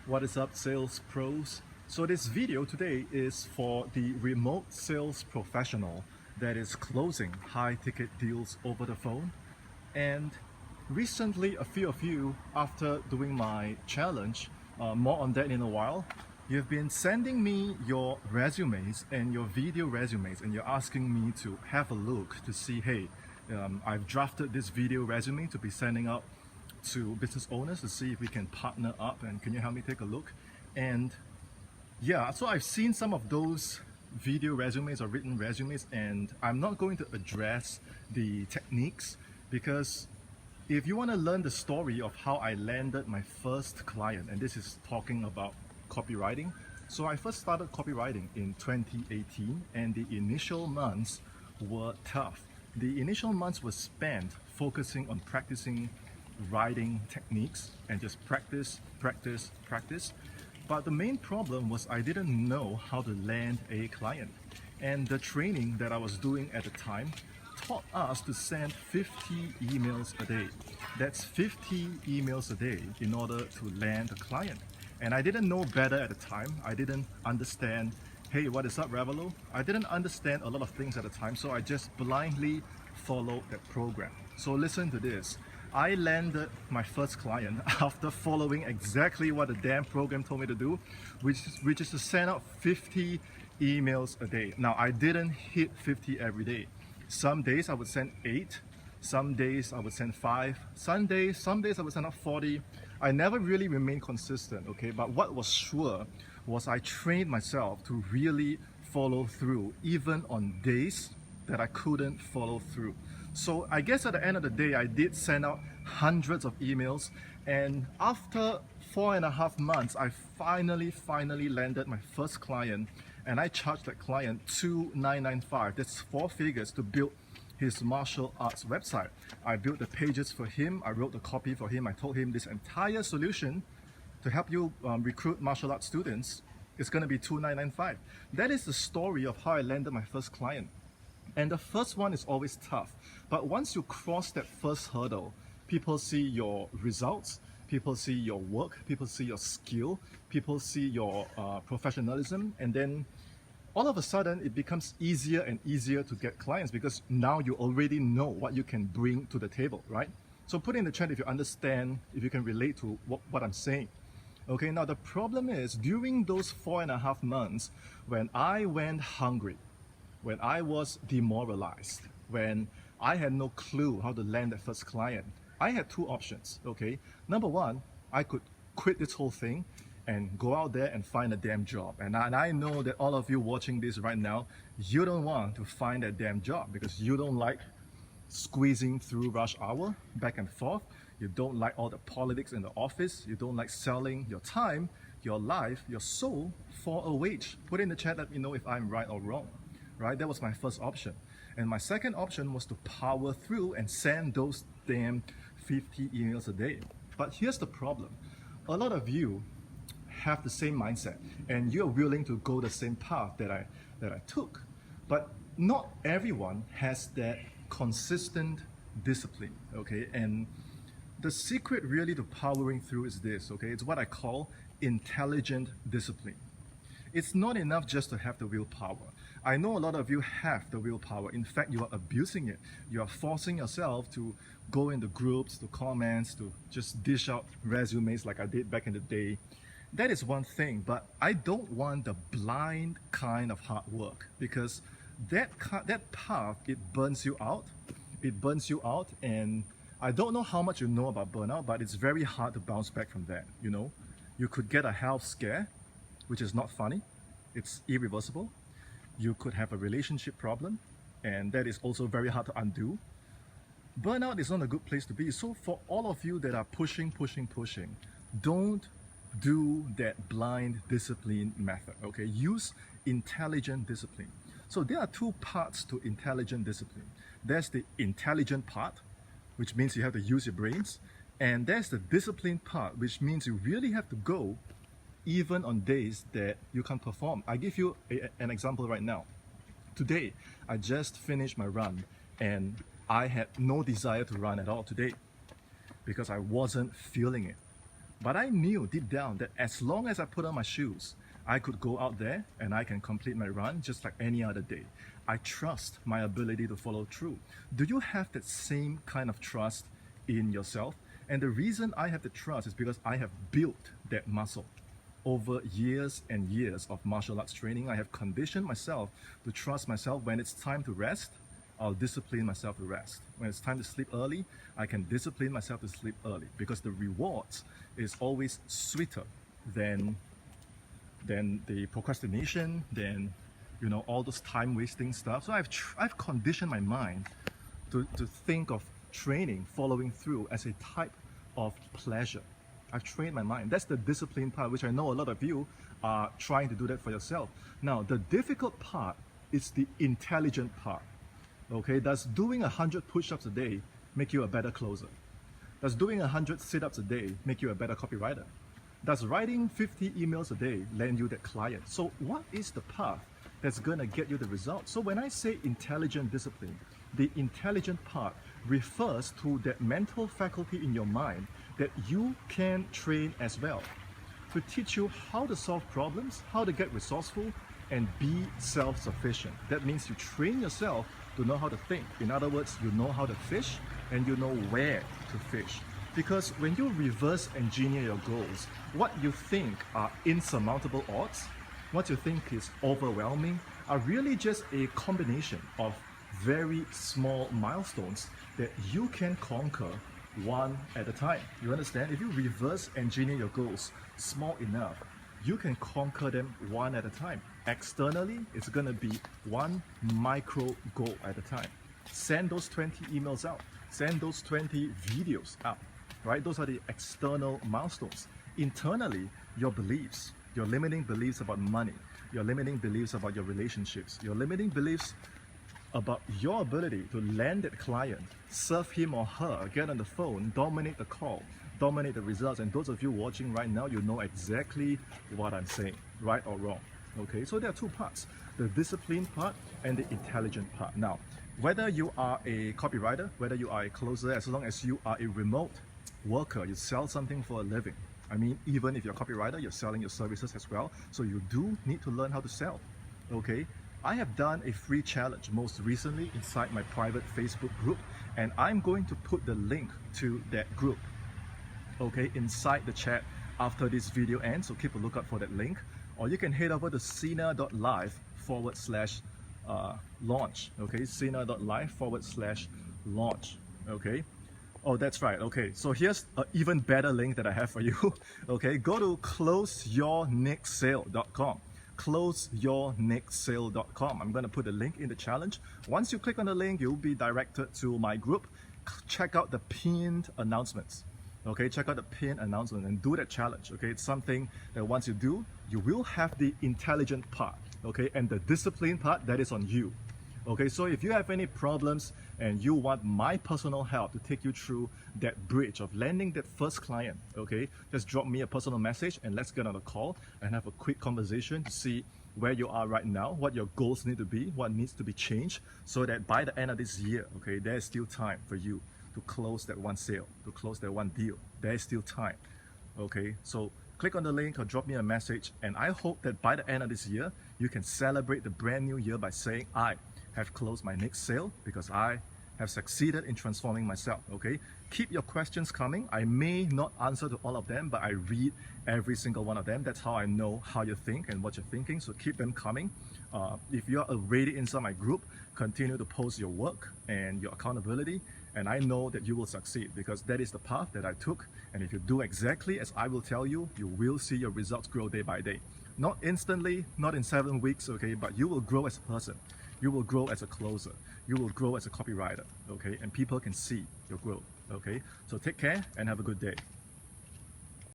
What is up, sales pros? So this video today is for the remote sales professional that is closing high ticket deals over the phone. And recently, a few of you, after doing my challenge, more on that in a while, you've been sending me your resumes and your video resumes, and you're asking me to have a look to see, hey, I've drafted this video resume to be sending out to business owners to see if we can partner up, and can you help me take a look? And yeah, so I've seen some of those video resumes or written resumes, and I'm not going to address the techniques because if you want to learn the story of how I landed my first client, and this is talking about copywriting. So I first started copywriting in 2018, and the initial months were tough. The initial months were spent focusing on practicing writing techniques and just practice. But the main problem was I didn't know how to land a client. And the training that I was doing at the time taught us to send 50 emails a day. That's 50 emails a day in order to land a client. And I didn't know better at the time. I didn't understand, hey, what is up, Revelo? I didn't understand a lot of things at the time, so I just blindly followed that program. So listen to this. I landed my first client after following exactly what the damn program told me to do, which is to send out 50 emails a day. Now, I didn't hit 50 every day. Some days I would send 8, some days I would send 5, some days I would send out 40. I never really remained consistent, okay? But what was sure was I trained myself to really follow through, even on days that I couldn't follow through. So I guess at the end of the day, I did send out hundreds of emails, and after 4.5 months, I finally landed my first client, and I charged that client $2,995. That's 4 figures to build his martial arts website. I built the pages for him, I wrote the copy for him, I told him this entire solution to help you recruit martial arts students is going to be $2,995. That is the story of how I landed my first client. And the first one is always tough. But once you cross that first hurdle, people see your results, people see your work, people see your skill, people see your professionalism, and then all of a sudden it becomes easier and easier to get clients because now you already know what you can bring to the table, right? So put in the chat if you understand, if you can relate to what I'm saying. Okay, now the problem is during those 4.5 months when I went hungry, when I was demoralized, when I had no clue how to land that first client, I had 2 options, okay? Number one, I could quit this whole thing and go out there and find a damn job. And I know that all of you watching this right now, you don't want to find that damn job because you don't like squeezing through rush hour, back and forth. You don't like all the politics in the office. You don't like selling your time, your life, your soul for a wage. Put in the chat, let me know if I'm right or wrong. Right? That was my first option. And my second option was to power through and send those damn 50 emails a day. But here's the problem. A lot of you have the same mindset and you're willing to go the same path that I took. But not everyone has that consistent discipline, okay? And the secret really to powering through is this, okay? It's what I call intelligent discipline. It's not enough just to have the willpower. I know a lot of you have the willpower. In fact, you are abusing it. You are forcing yourself to go into groups, to comments, to just dish out resumes like I did back in the day. That is one thing, but I don't want the blind kind of hard work because that path, it burns you out. It burns you out, and I don't know how much you know about burnout, but it's very hard to bounce back from that, you know? You could get a health scare, which is not funny. It's irreversible. You could have a relationship problem, and that is also very hard to undo. Burnout is not a good place to be. So for all of you that are pushing, don't do that blind discipline method, okay? Use intelligent discipline. So there are 2 parts to intelligent discipline. There's the intelligent part, which means you have to use your brains, and there's the discipline part, which means you really have to go even on days that you can't perform. I give you an example right now. Today, I just finished my run and I had no desire to run at all today because I wasn't feeling it. But I knew deep down that as long as I put on my shoes, I could go out there and I can complete my run just like any other day. I trust my ability to follow through. Do you have that same kind of trust in yourself? And the reason I have the trust is because I have built that muscle. Over years and years of martial arts training, I have conditioned myself to trust myself. When it's time to rest, I'll discipline myself to rest. When it's time to sleep early, I can discipline myself to sleep early, because the rewards is always sweeter than the procrastination, than all those time wasting stuff. So I've conditioned my mind to think of training, following through, as a type of pleasure. I've trained my mind. That's the discipline part, which I know a lot of you are trying to do that for yourself. Now, the difficult part is the intelligent part. Okay, does doing 100 push-ups a day make you a better closer? Does doing 100 sit-ups a day make you a better copywriter? Does writing 50 emails a day land you that client? So what is the path that's gonna get you the result? So when I say intelligent discipline, the intelligent part refers to that mental faculty in your mind that you can train as well, to teach you how to solve problems, how to get resourceful, and be self-sufficient. That means you train yourself to know how to think. In other words, you know how to fish and you know where to fish. Because when you reverse engineer your goals, what you think are insurmountable odds, what you think is overwhelming, are really just a combination of very small milestones that you can conquer one at a time. You understand? If you reverse engineer your goals small enough, you can conquer them one at a time. Externally, it's going to be one micro goal at a time. Send those 20 emails out. Send those 20 videos out, right? Those are the external milestones. Internally, your beliefs, your limiting beliefs about money, your limiting beliefs about your relationships, your limiting beliefs about your ability to land that client, serve him or her, get on the phone, dominate the call, dominate the results. And those of you watching right now, you know exactly what I'm saying, right or wrong. Okay, so there are two parts, the discipline part and the intelligent part. Now, whether you are a copywriter, whether you are a closer, as long as you are a remote worker, you sell something for a living. I mean, even if you're a copywriter, you're selling your services as well. So you do need to learn how to sell, okay? I have done a free challenge most recently inside my private Facebook group, and I'm going to put the link to that group, okay, inside the chat after this video ends, so keep a lookout for that link. Or you can head over to sena.live/launch, okay, sena.live/launch, okay. Oh, that's right, okay, so here's an even better link that I have for you, okay, go to closeyournextsale.com. closeyournextsale.com. I'm going to put a link in the challenge. Once you click on the link, you'll be directed to my group. Check out the pinned announcements. Okay, check out the pinned announcement and do that challenge. Okay, it's something that once you do, you will have the intelligent part. Okay, and the discipline part, that is on you. Okay, so if you have any problems and you want my personal help to take you through that bridge of landing that first client, okay, just drop me a personal message and let's get on a call and have a quick conversation to see where you are right now, what your goals need to be, what needs to be changed, so that by the end of this year, okay, there's still time for you to close that one sale, to close that one deal. There's still time, okay? So click on the link or drop me a message, and I hope that by the end of this year, you can celebrate the brand new year by saying, I have closed my next sale because I have succeeded in transforming myself, okay? Keep your questions coming. I may not answer to all of them, but I read every single one of them. That's how I know how you think and what you're thinking, so keep them coming. If you're already inside my group, continue to post your work and your accountability, and I know that you will succeed because that is the path that I took, and if you do exactly as I will tell you, you will see your results grow day by day. Not instantly, not in 7 weeks, okay, but you will grow as a person. You will grow as a closer. You will grow as a copywriter, okay? And people can see your growth, okay? So take care and have a good day.